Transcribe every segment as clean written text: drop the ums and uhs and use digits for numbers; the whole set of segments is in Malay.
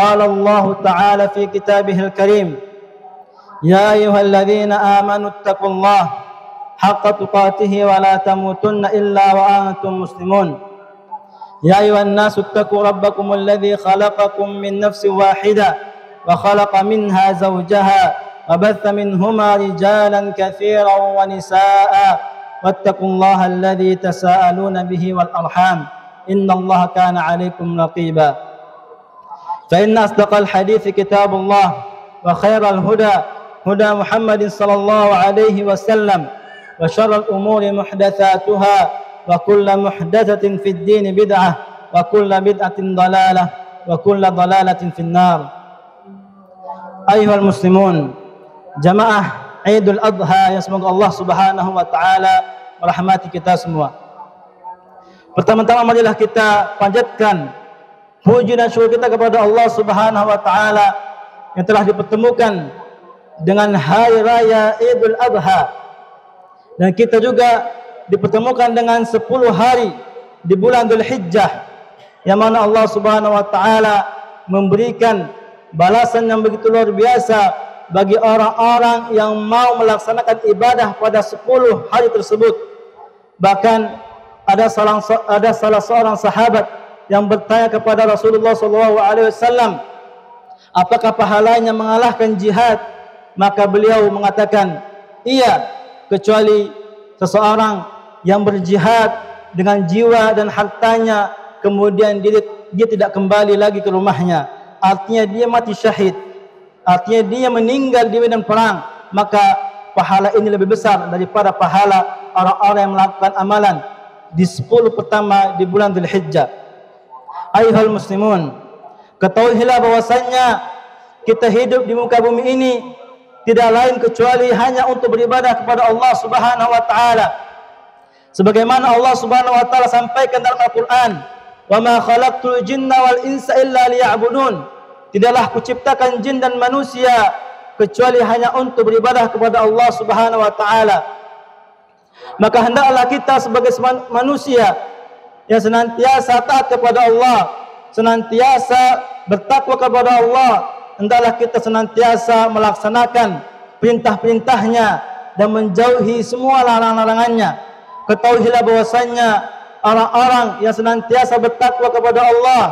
قال الله تعالى في كتابه الكريم: يا أيها الذين آمنوا اتقوا الله حق تقاته ولا تموتن إلا وأنتم مسلمون. يا أيها الناس اتقوا ربكم الذي خلقكم من نفس واحدة وخلق منها زوجها وبث منهما رجالا كثيرا ونساء واتقوا الله الذي تساءلون به والأرحام إن الله كان عليكم رقيبا. فإن أصدق الحديث كتاب الله وخير الهدى هدى محمد صلى الله عليه وسلم وشر الأمور محدثاتها وكل محدثة في الدين بدعة وكل بدعة ضلالة وكل ضلالة في النار. أيها المسلمون, jamaah Idul Adha yang semoga Allah Subhanahu wa taala merahmati kita semua. Pertama-tama marilah kita panjatkan puji dan syukur kita kepada Allah Subhanahu wa taala yang telah dipertemukan dengan hari raya Idul Adha, dan kita juga dipertemukan dengan 10 hari di bulan Dzulhijjah, yang mana Allah Subhanahu wa taala memberikan balasan yang begitu luar biasa bagi orang-orang yang mau melaksanakan ibadah pada 10 hari tersebut. Bahkan ada salah seorang sahabat yang bertanya kepada Rasulullah SAW, apakah pahalanya mengalahkan jihad? Maka beliau mengatakan, iya, kecuali seseorang yang berjihad dengan jiwa dan hartanya, kemudian dia tidak kembali lagi ke rumahnya, artinya dia mati syahid, artinya dia meninggal di medan perang, maka pahala ini lebih besar daripada pahala orang-orang yang melakukan amalan di 10 pertama di bulan Dzulhijjah. Ayyuhal muslimun, ketahuilah bahwasannya kita hidup di muka bumi ini tidak lain kecuali hanya untuk beribadah kepada Allah Subhanahu wa taala. Sebagaimana Allah Subhanahu wa taala sampaikan dalam Al-Qur'an, "Wa ma khalaqtul jinna wal insa illa liya'budun." Tidaklah kuciptakan jin dan manusia kecuali hanya untuk beribadah kepada Allah Subhanahu wa taala. Maka hendaklah kita sebagai manusia yang senantiasa taat kepada Allah, senantiasa bertakwa kepada Allah, hendaklah kita senantiasa melaksanakan perintah-perintahnya dan menjauhi semua larangan-larangannya. Ketahuilah bahwasannya orang-orang yang senantiasa bertakwa kepada Allah,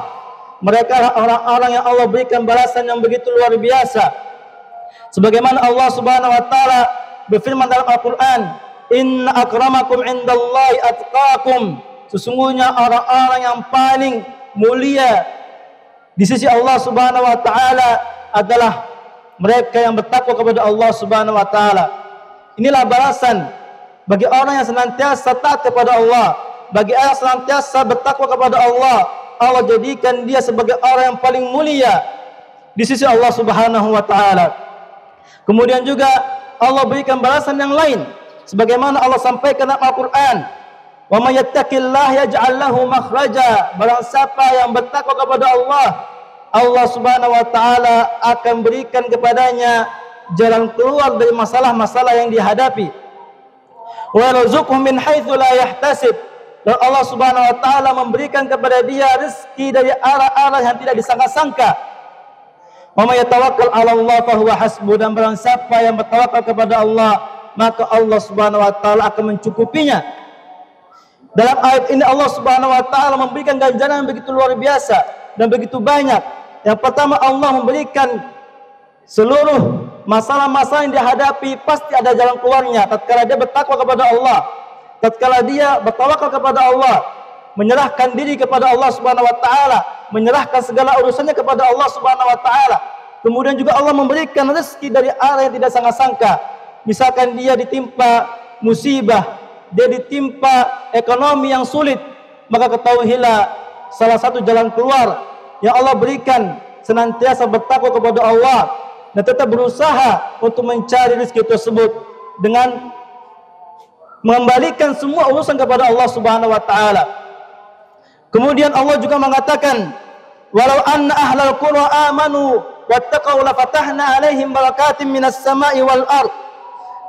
mereka adalah orang-orang yang Allah berikan balasan yang begitu luar biasa. Sebagaimana Allah Subhanahu wa taala berfirman dalam Al-Qur'an, "Inna akramakum indallahi atqakum." Sesungguhnya orang-orang yang paling mulia di sisi Allah Subhanahu wa taala adalah mereka yang bertakwa kepada Allah Subhanahu wa taala. Inilah balasan bagi orang yang senantiasa taat kepada Allah, bagi orang yang senantiasa bertakwa kepada Allah. Allah jadikan dia sebagai orang yang paling mulia di sisi Allah Subhanahu wa taala. Kemudian juga Allah berikan balasan yang lain sebagaimana Allah sampaikan dalam Al-Qur'an, "Wa may yattaqillaha yaj'al lahu makhraja." Barang siapa yang bertakwa kepada Allah, Allah Subhanahu wa taala akan berikan kepadanya jalan keluar dari masalah-masalah yang dihadapi. Wa yarzuqhu min haitsu la yahtasib. Dan Allah Subhanahu wa taala memberikan kepada dia rezeki dari arah-arah yang tidak disangka-sangka. Wa may yatawakkal 'ala Allah fa huwa hasbuh. Dan barang siapa yang bertawakal kepada Allah, maka Allah Subhanahu wa taala akan mencukupinya. Dalam ayat ini Allah Subhanahu wa taala memberikan ganjaran yang begitu luar biasa dan begitu banyak. Yang pertama, Allah memberikan seluruh masalah-masalah yang dihadapi pasti ada jalan keluarnya tatkala dia bertakwa kepada Allah, tatkala dia bertawakal kepada Allah, menyerahkan diri kepada Allah Subhanahu wa taala, menyerahkan segala urusannya kepada Allah Subhanahu wa taala. Kemudian juga Allah memberikan rezeki dari arah yang tidak sangka-sangka. Misalkan dia ditimpa musibah, dia ditimpa ekonomi yang sulit, maka ketahuilah salah satu jalan keluar yang Allah berikan senantiasa bertakwa kepada Allah dan tetap berusaha untuk mencari rezeki tersebut dengan mengembalikan semua urusan kepada Allah Subhanahu wa taala. Kemudian Allah juga mengatakan, "Walau anna ahlal qura amanu wattaqau la fatahna 'alaihim barakatim minas sama'i wal ard."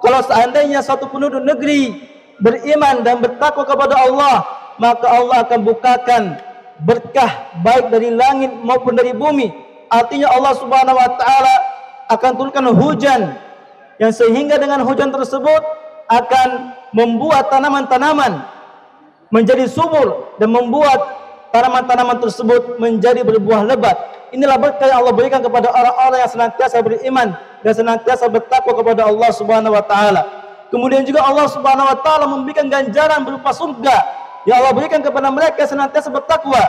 Kalau seandainya satu penduduk negeri beriman dan bertakwa kepada Allah, maka Allah akan bukakan berkah baik dari langit maupun dari bumi. Artinya Allah Subhanahu wa taala akan turunkan hujan yang sehingga dengan hujan tersebut akan membuat tanaman-tanaman menjadi subur dan membuat tanaman-tanaman tersebut menjadi berbuah lebat. Inilah berkah yang Allah berikan kepada orang-orang yang senantiasa beriman dan senantiasa bertakwa kepada Allah Subhanahu wa taala. Kemudian juga Allah Subhanahu wa taala memberikan ganjaran berupa surga yang Allah berikan kepada mereka senantiasa bertakwa.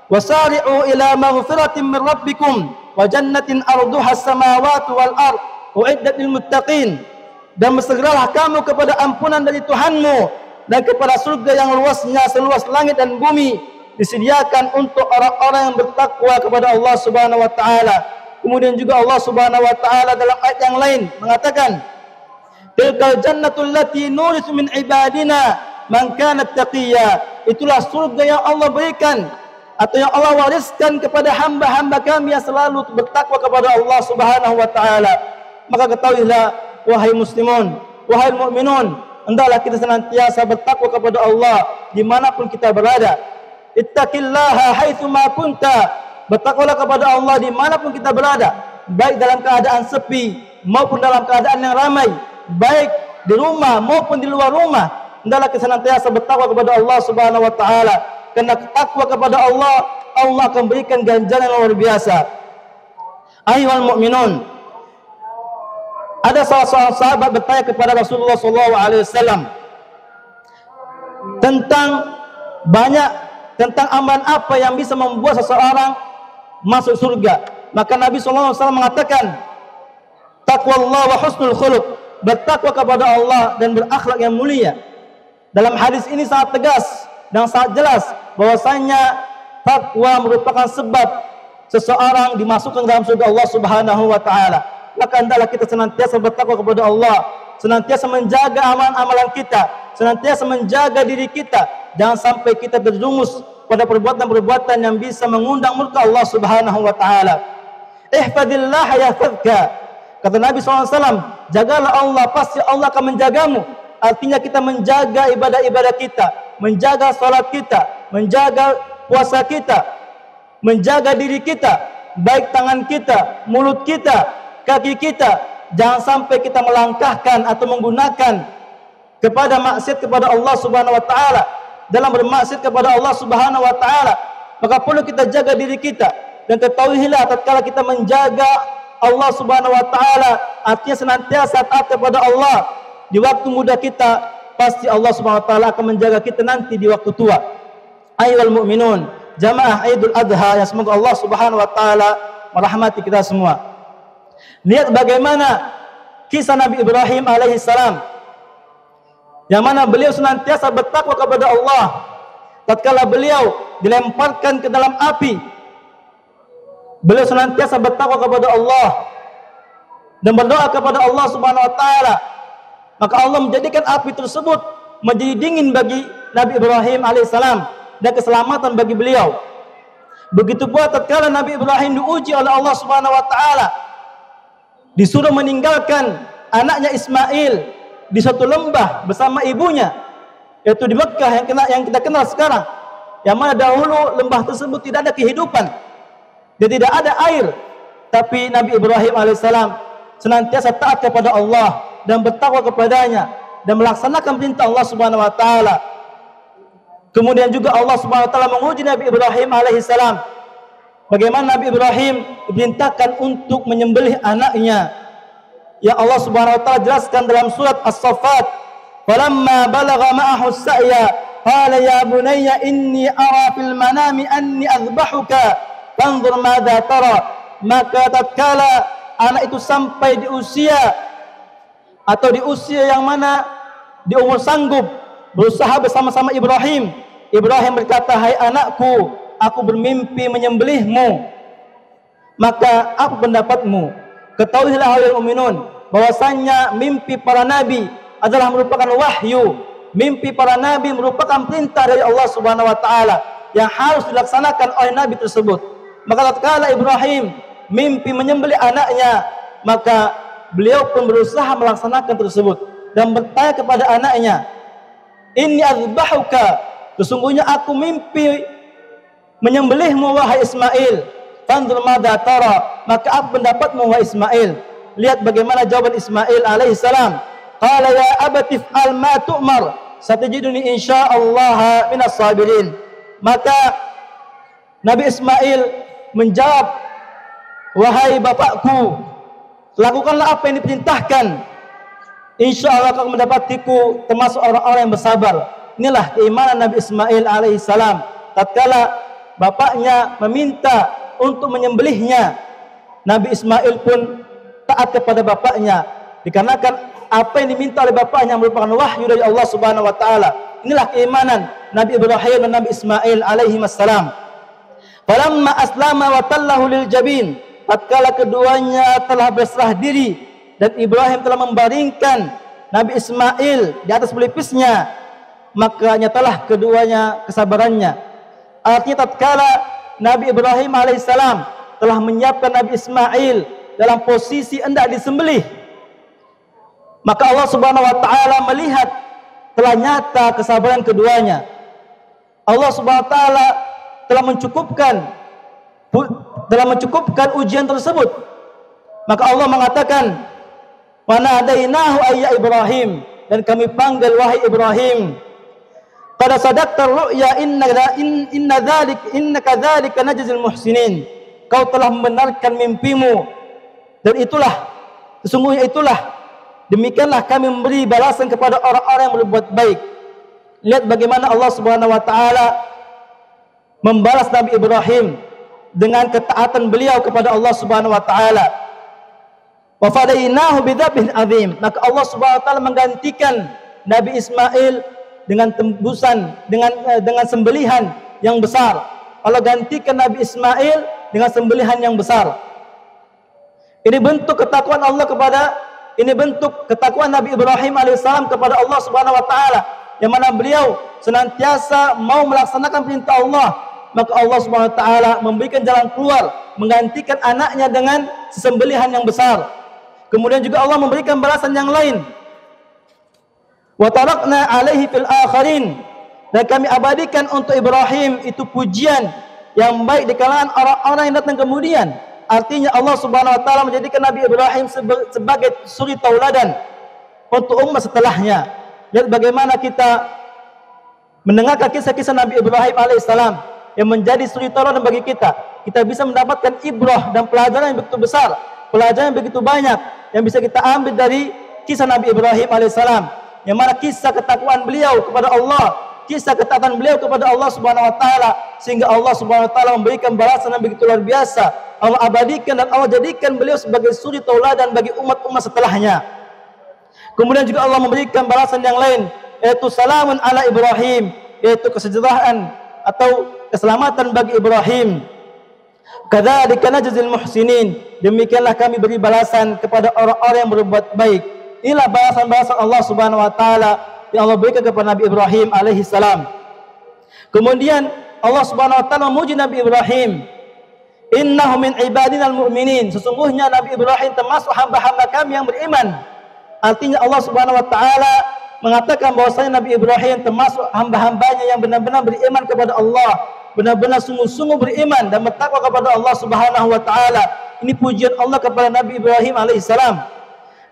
Wasari'u ila maghfiratin min rabbikum wa jannatin arduha as-samawati wal ard uiddat lil muttaqin. Dan bersegeralah kamu kepada ampunan dari Tuhanmu dan kepada surga yang luasnya seluas langit dan bumi, disediakan untuk orang-orang yang bertakwa kepada Allah Subhanahu wa taala. Kemudian juga Allah Subhanahu wa taala dalam ayat yang lain mengatakan, tilkal jannatul lati nurithu min ibadina man kana taqiyya. Itulah surga yang Allah berikan atau yang Allah wariskan kepada hamba-hamba kami yang selalu bertakwa kepada Allah Subhanahu wa taala. Maka ketahuilah wahai muslimun, wahai mukminun, hendaklah kita senantiasa bertakwa kepada Allah dimanapun kita berada. Ittaqillaha haitsu ma kunta. Bertakwalah kepada Allah dimanapun kita berada, baik dalam keadaan sepi maupun dalam keadaan yang ramai, baik di rumah maupun di luar rumah. Hendaklah kita senantiasa bertakwa kepada Allah Subhanahu wa taala. Karena takwa kepada Allah, Allah akan berikan ganjaran yang luar biasa. Ayyuhal mukminun, ada salah seorang sahabat bertanya kepada Rasulullah SAW tentang amalan apa yang bisa membuat seseorang masuk surga. Maka Nabi SAW mengatakan, taqwallah wa husnul khuluq, bertakwa kepada Allah dan berakhlak yang mulia. Dalam hadis ini sangat tegas dan sangat jelas bahwasanya takwa merupakan sebab seseorang dimasukkan dalam surga Allah Subhanahu wa taala. Maka hendaklah kita senantiasa bertakwa kepada Allah, senantiasa menjaga amalan-amalan kita, senantiasa menjaga diri kita, jangan sampai kita terjerumus pada perbuatan-perbuatan yang bisa mengundang murka Allah Subhanahu wa taala. Ihfadillah yahfadka. Kata Nabi SAW, jagalah Allah, pasti Allah akan menjagamu. Artinya kita menjaga ibadah-ibadah kita, menjaga salat kita, menjaga puasa kita, menjaga diri kita, baik tangan kita, mulut kita, kaki kita. Jangan sampai kita melangkahkan atau menggunakan kepada maksiat kepada Allah Subhanahu wa taala. Dalam bermaksiat kepada Allah Subhanahu wa taala, maka perlu kita jaga diri kita. Dan ketahuilah tatkala kita menjaga Allah Subhanahu wa taala, artinya senantiasa taat kepada Allah di waktu muda kita, pasti Allah Subhanahu wa taala akan menjaga kita nanti di waktu tua. Ayyuhal mu'minun, jamaah Idul Adha yang semoga Allah Subhanahu wa taala merahmati kita semua. Lihat bagaimana kisah Nabi Ibrahim alaihissalam, yang mana beliau senantiasa bertakwa kepada Allah. Tatkala beliau dilemparkan ke dalam api, beliau senantiasa bertakwa kepada Allah dan berdoa kepada Allah Subhanahu wa taala. Maka Allah menjadikan api tersebut menjadi dingin bagi Nabi Ibrahim alaihissalam dan keselamatan bagi beliau. Begitu pula tatkala Nabi Ibrahim diuji oleh Allah Subhanahu wa taala, disuruh meninggalkan anaknya Ismail di suatu lembah bersama ibunya, yaitu di Mekah yang kita kenal sekarang, yang mana dahulu lembah tersebut tidak ada kehidupan dan tidak ada air. Tapi Nabi Ibrahim alaihissalam senantiasa taat kepada Allah dan bertakwa kepadanya dan melaksanakan perintah Allah Subhanahu wa taala. Kemudian juga Allah Subhanahu wa taala menguji Nabi Ibrahim alaihissalam. Bagaimana Nabi Ibrahim diperintahkan untuk menyembelih anaknya, yang Allah Subhanahu wa taala jelaskan dalam surat As-Saffat, "Falamma balagha ma'ahu as-sa'ya, qala ya bunayya inni ara fil manami anni adhbahuka, fanzur madza tara." Maka tatkala anak itu sampai di usia yang mana di umur sanggup berusaha bersama-sama Ibrahim berkata, "Hai anakku, aku bermimpi menyembelihmu. Maka apa pendapatmu?" Ketahuilah wahai mukminun, bahwasanya mimpi para nabi adalah merupakan wahyu. Mimpi para nabi merupakan perintah dari Allah Subhanahu wa taala yang harus dilaksanakan oleh nabi tersebut. Maka tatkala Ibrahim mimpi menyembelih anaknya, maka beliau pun berusaha melaksanakan tersebut dan bertanya kepada anaknya, "Inni azbahuka." Sesungguhnya aku mimpi menyembelihmu wahai Ismail. fanzur madza tara, maka apa pendapatmu wahai Ismail? Lihat bagaimana jawaban Ismail alaihi salam. Qala ya abati fa'al ma tu'mar, satajiduni insyaallah minas sabirin. Maka Nabi Ismail menjawab, wahai bapakku, lakukanlah apa yang diperintahkan. Insyaallah kau mendapatiku termasuk orang-orang yang bersabar. Inilah keimanan Nabi Ismail alaihi salam. Tatkala bapaknya meminta untuk menyembelihnya, Nabi Ismail pun taat kepada bapaknya, dikarenakan apa yang diminta oleh bapaknya merupakan wahyu dari Allah Subhanahu wa taala. Inilah keimanan Nabi Ibrahim dan Nabi Ismail alaihi wassalam. Falamma aslama wa tallahu lil jabin, tatkala keduanya telah berserah diri dan Ibrahim telah membaringkan Nabi Ismail di atas pelipisnya, maka nyatalah keduanya kesabarannya. Artinya tatkala Nabi Ibrahim alaihissalam telah menyiapkan Nabi Ismail dalam posisi hendak disembelih, maka Allah Subhanahu wa taala melihat telah nyata kesabaran keduanya. Allah Subhanahu wa taala telah mencukupkan ujian tersebut. Maka Allah mengatakan, wa nadainahu ayya Ibrahim, dan kami panggil wahai Ibrahim. Qad sadaqta ru'ya innaka dzalika najzil muhsinin. Kau telah membenarkan mimpimu, dan sesungguhnya itulah, demikianlah kami memberi balasan kepada orang-orang yang berbuat baik. Lihat bagaimana Allah Subhanahu wa taala membalas Nabi Ibrahim dengan ketaatan beliau kepada Allah Subhanahu wa taala. Wa fadainahu bidzabhin azim, maka Allah Subhanahu wa taala menggantikan Nabi Ismail dengan tembusan, dengan sembelihan yang besar. Allah gantikan Nabi Ismail dengan sembelihan yang besar. Ini bentuk ketakwaan Nabi Ibrahim alaihissalam kepada Allah Subhanahu wa taala, yang mana beliau senantiasa mau melaksanakan perintah Allah. Maka Allah Subhanahu wa taala memberikan jalan keluar, menggantikan anaknya dengan sembelihan yang besar. Kemudian juga Allah memberikan balasan yang lain. Wa tarakna alaihi fil akhirin, dan kami abadikan untuk Ibrahim itu pujian yang baik di kalangan orang-orang yang datang kemudian. Artinya Allah Subhanahu wa taala menjadikan Nabi Ibrahim sebagai suri tauladan untuk umat setelahnya. Lihat bagaimana kita mendengarkan kisah-kisah Nabi Ibrahim alaihissalam yang menjadi suri tauladan bagi kita. Kita bisa mendapatkan ibrah dan pelajaran yang begitu besar, pelajaran yang begitu banyak yang bisa kita ambil dari kisah Nabi Ibrahim alaihissalam, yang mana kisah ketakwaan beliau kepada Allah, kisah ketaatan beliau kepada Allah Subhanahu wa taala, sehingga Allah Subhanahu wa taala memberikan balasan yang begitu luar biasa. Allah abadikan dan Allah jadikan beliau sebagai suri tauladan bagi umat-umat setelahnya. Kemudian juga Allah memberikan balasan yang lain, yaitu salamun ala Ibrahim, yaitu kesejahteraan atau keselamatan bagi Ibrahim. Kadzalika najzil muhsinin, demikianlah kami beri balasan kepada orang-orang yang berbuat baik. Inilah balasan-balasan Allah Subhanahu wa taala yang Allah berikan kepada Nabi Ibrahim alaihi salam. Kemudian Allah Subhanahu wa taala memuji Nabi Ibrahim, innahu min ibadinal mu'minin, sesungguhnya Nabi Ibrahim termasuk hamba-hamba kami yang beriman. Artinya Allah Subhanahu wa taala mengatakan bahwasanya Nabi Ibrahim termasuk hamba-hambanya yang benar-benar beriman kepada Allah, benar-benar sungguh-sungguh beriman dan bertakwa kepada Allah Subhanahu wa taala. Ini pujian Allah kepada Nabi Ibrahim alaihissalam.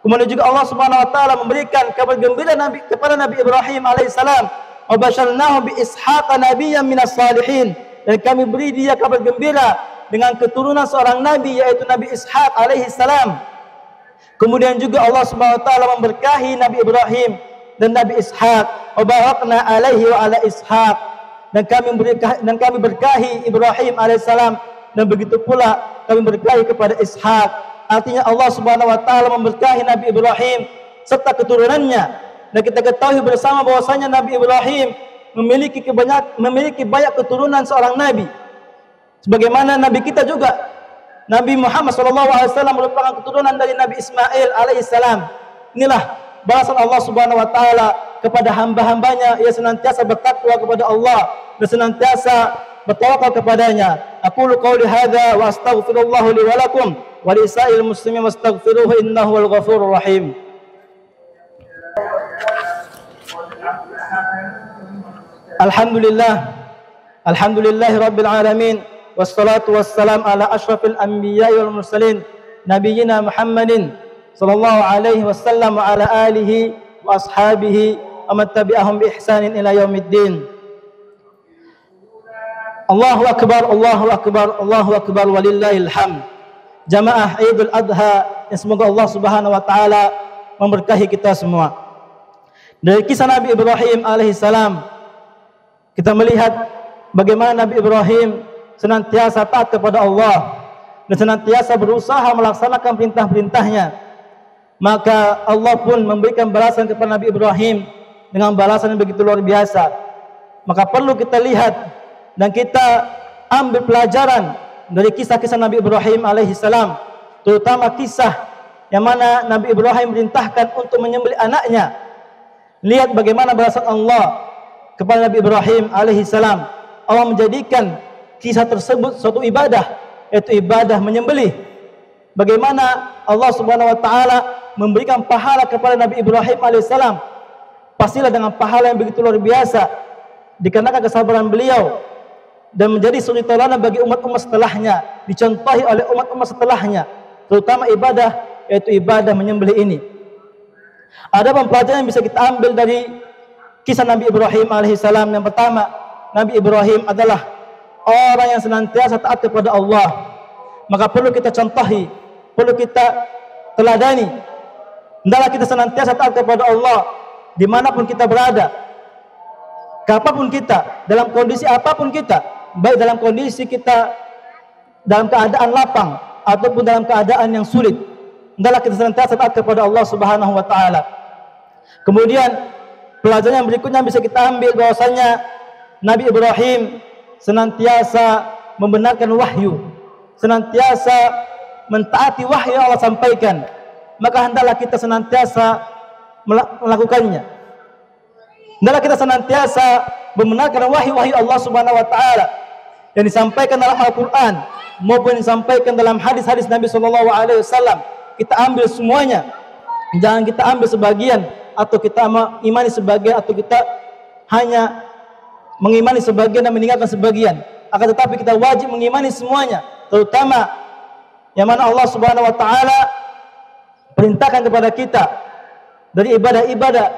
Kemudian juga Allah Subhanahu wa taala memberikan kabar gembira kepada Nabi Ibrahim alaihissalam, wa basyarnahu bi ishaqa nabiyyan minas salihin, dan kami beri dia kabar gembira dengan keturunan seorang nabi, yaitu Nabi Ishaq alaihissalam. Kemudian juga Allah Subhanahu wa taala memberkahi Nabi Ibrahim dan Nabi Ishaq, wa barakna alaihi wa ala Ishaq, dan kami berkahi Ibrahim alaihissalam, dan begitu pula kami berkahi kepada Ishaq. Artinya Allah Subhanahu wa taala memberkahi Nabi Ibrahim serta keturunannya. Dan kita ketahui bersama bahwasanya Nabi Ibrahim memiliki banyak keturunan seorang nabi. Sebagaimana nabi kita juga, Nabi Muhammad SAW merupakan keturunan dari Nabi Ismail alaihissalam. Inilah balasan Allah Subhanahu wa taala kepada hamba-hambanya yang senantiasa bertakwa kepada Allah dan senantiasa bertawakal kepadanya. Aqulu qouli hadza wa astaghfirullah li wa lakum wa li sa'il muslimin wastaghfiruhu innahu wal ghafurur rahim. Alhamdulillah rabbil alamin, wassalatu wassalam ala asyrafil anbiya'i wal mursalin nabiyyina Muhammadin sallallahu alaihi wasallam wa ala alihi wa ashabihi wa man tabi'ahum bi ihsanin ila yaumiddin. Allahu akbar, Allahu akbar, Allahu akbar walillahil hamd. Jamaah Idul Adha, yang semoga Allah Subhanahu wa taala memberkahi kita semua. Dari kisah Nabi Ibrahim alaihissalam, kita melihat bagaimana Nabi Ibrahim senantiasa taat kepada Allah dan senantiasa berusaha melaksanakan perintah-perintahnya. Maka Allah pun memberikan balasan kepada Nabi Ibrahim dengan balasan yang begitu luar biasa. Maka perlu kita lihat dan kita ambil pelajaran dari kisah-kisah Nabi Ibrahim alaihissalam, terutama kisah yang mana Nabi Ibrahim merintahkan untuk menyembelih anaknya. Lihat bagaimana balasan Allah kepada Nabi Ibrahim alaihissalam. Allah menjadikan kisah tersebut suatu ibadah, yaitu ibadah menyembelih. Bagaimana Allah Subhanahu wa taala memberikan pahala kepada Nabi Ibrahim alaihissalam, pastilah dengan pahala yang begitu luar biasa, dikarenakan kesabaran beliau dan menjadi suri tauladan bagi umat-umat setelahnya, dicontohi oleh umat-umat setelahnya, terutama ibadah, yaitu ibadah menyembelih ini. Ada pelajaran yang bisa kita ambil dari kisah Nabi Ibrahim alaihissalam. Yang pertama, Nabi Ibrahim adalah orang yang senantiasa taat kepada Allah. Maka perlu kita contohi, perlu kita teladani. Hendaklah kita senantiasa taat kepada Allah dimanapun kita berada, kapanpun kita, dalam kondisi apapun kita, baik dalam kondisi kita dalam keadaan lapang ataupun dalam keadaan yang sulit. Hendaklah kita senantiasa taat kepada Allah Subhanahu wa taala. Kemudian pelajaran yang berikutnya bisa kita ambil bahwasanya Nabi Ibrahim senantiasa membenarkan wahyu, senantiasa mentaati wahyu yang Allah sampaikan. Maka hendaklah kita senantiasa melakukannya. Hendaklah kita senantiasa membenarkan wahyu-wahyu Allah Subhanahu wa taala yang disampaikan dalam Al-Qur'an maupun yang disampaikan dalam hadis-hadis Nabi sallallahu alaihi wasallam. Kita ambil semuanya. Jangan kita ambil sebagian atau kita mengimani sebagian atau kita hanya mengimani sebagian dan meninggalkan sebagian. Akan tetapi kita wajib mengimani semuanya, terutama yang mana Allah Subhanahu wa taala perintahkan kepada kita dari ibadah-ibadah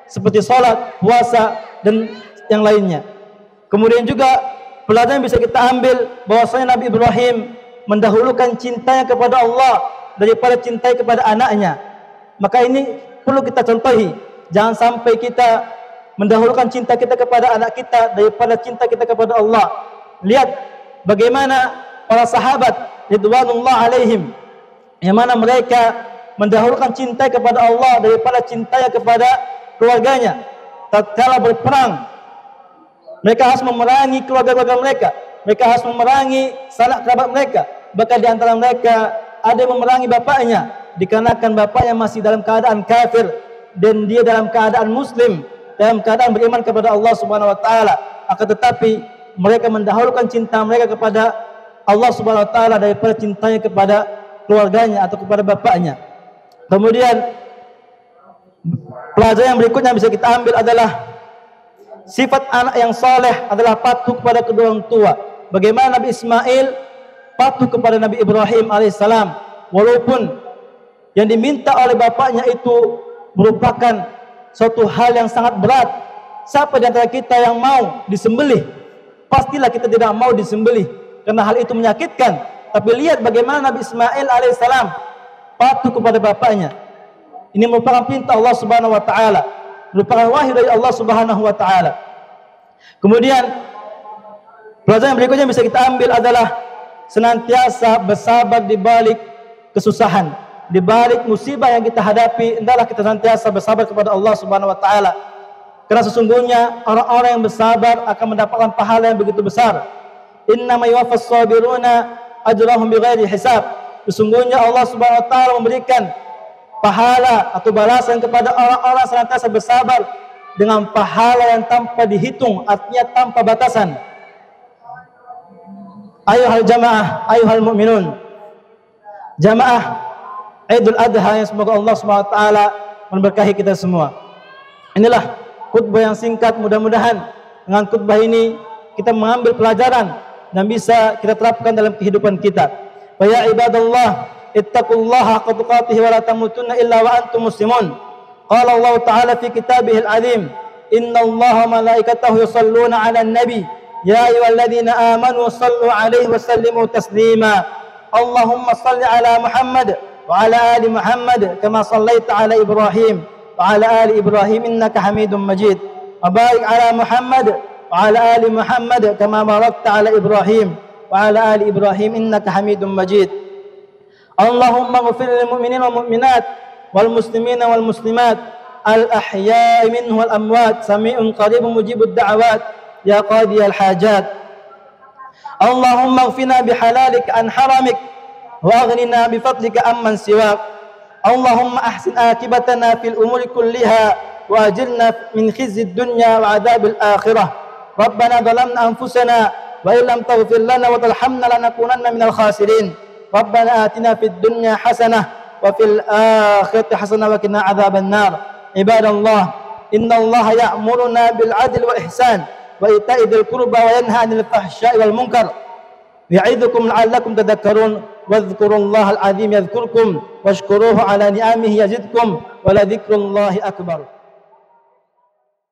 seperti salat, puasa dan yang lainnya. Kemudian juga pelajaran yang bisa kita ambil bahwasanya Nabi Ibrahim mendahulukan cintanya kepada Allah daripada cintai kepada anaknya. Maka ini perlu kita contohi. Jangan sampai kita mendahulukan cinta kita kepada anak kita daripada cinta kita kepada Allah. Lihat bagaimana para sahabat ridwanullah alaihim, yang mana mereka mendahulukan cinta kepada Allah daripada cintanya kepada keluarganya. Tatkala berperang, mereka harus memerangi keluarga-keluarga mereka, mereka harus memerangi sanak kerabat mereka. Bahkan di antara mereka ada yang memerangi bapaknya, dikarenakan bapaknya masih dalam keadaan kafir dan dia dalam keadaan muslim, dalam keadaan beriman kepada Allah Subhanahu wa taala. Akan tetapi mereka mendahulukan cinta mereka kepada Allah Subhanahu wa taala daripada cintanya kepada keluarganya atau kepada bapaknya. Kemudian pelajaran yang berikutnya bisa kita ambil adalah sifat anak yang saleh adalah patuh kepada kedua orang tua. Bagaimana Nabi Ismail patuh kepada Nabi Ibrahim alaihissalam, walaupun yang diminta oleh bapaknya itu merupakan suatu hal yang sangat berat. Siapa di antara kita yang mau disembelih? Pastilah kita tidak mau disembelih karena hal itu menyakitkan. Tapi lihat bagaimana Nabi Ismail alaihissalam patuh kepada bapaknya. Ini merupakan perintah Allah Subhanahu wa taala, merupakan wahyu dari Allah Subhanahu wa taala. Kemudian pelajaran yang berikutnya bisa kita ambil adalah senantiasa bersabar di balik kesusahan, di balik musibah yang kita hadapi. Hendaklah kita senantiasa bersabar kepada Allah Subhanahu wa taala. Karena sesungguhnya orang-orang yang bersabar akan mendapatkan pahala yang begitu besar. Innama yuwaffas sabiruna ajrahum bighairi hisab. Sesungguhnya Allah Subhanahu wa taala memberikan pahala atau balasan kepada orang-orang senantiasa bersabar dengan pahala yang tanpa dihitung, artinya tanpa batasan. Ayuhal jamaah, ayuhal mu'minun. Jamaah Idul Adha yang semoga Allah Subhanahu wa taala memberkahi kita semua. Inilah khutbah yang singkat, mudah-mudahan dengan khutbah ini kita mengambil pelajaran dan bisa kita terapkan dalam kehidupan kita. Wa ya ibadallah, ittaqullaha haqqa tuqatih wa la tamutunna illa wa antum muslimun. Qala Allah Ta'ala fi kitabihil azim, innallaha malaikatahu yusalluna 'alan nabi, ya ayyuhalladzina amanu sallu 'alaihi wa sallimu taslima. Allahumma salli 'ala Muhammad wa 'ala ali Muhammad kama sallaita 'ala Ibrahim wa 'ala ali Ibrahim innaka Hamidum Majid. Wa barik 'ala Muhammad وعلى آل محمد كما باركت على إبراهيم وعلى آل إبراهيم إنك حميد مجيد. اللهم اغفر للمؤمنين والمؤمنات والمسلمين والمسلمات الأحياء منه والأموات سميع قريب مجيب الدعوات يا قاضي الحاجات. اللهم اغفنا بحلالك عن حرمك وأغننا بفضلك عمن سواك. اللهم أحسن عاقبتنا في الأمور كلها وأجرنا من خزي الدنيا وعذاب الآخرة. ربنا ظلمنا أنفسنا وإن لم تغفر لنا وترحمنا لنكونن من الخاسرين. ربنا آتنا في الدنيا حسنة وفي الآخرة حسنة وقنا عذاب النار. عباد الله، إن الله يأمرنا بالعدل والإحسان وإيتاء ذي القربى وينهى عن الفحشاء والمنكر يعظكم لعلكم تذكرون. واذكروا الله العظيم يذكركم واشكروه على نعمه يزدكم ولذكر الله أكبر.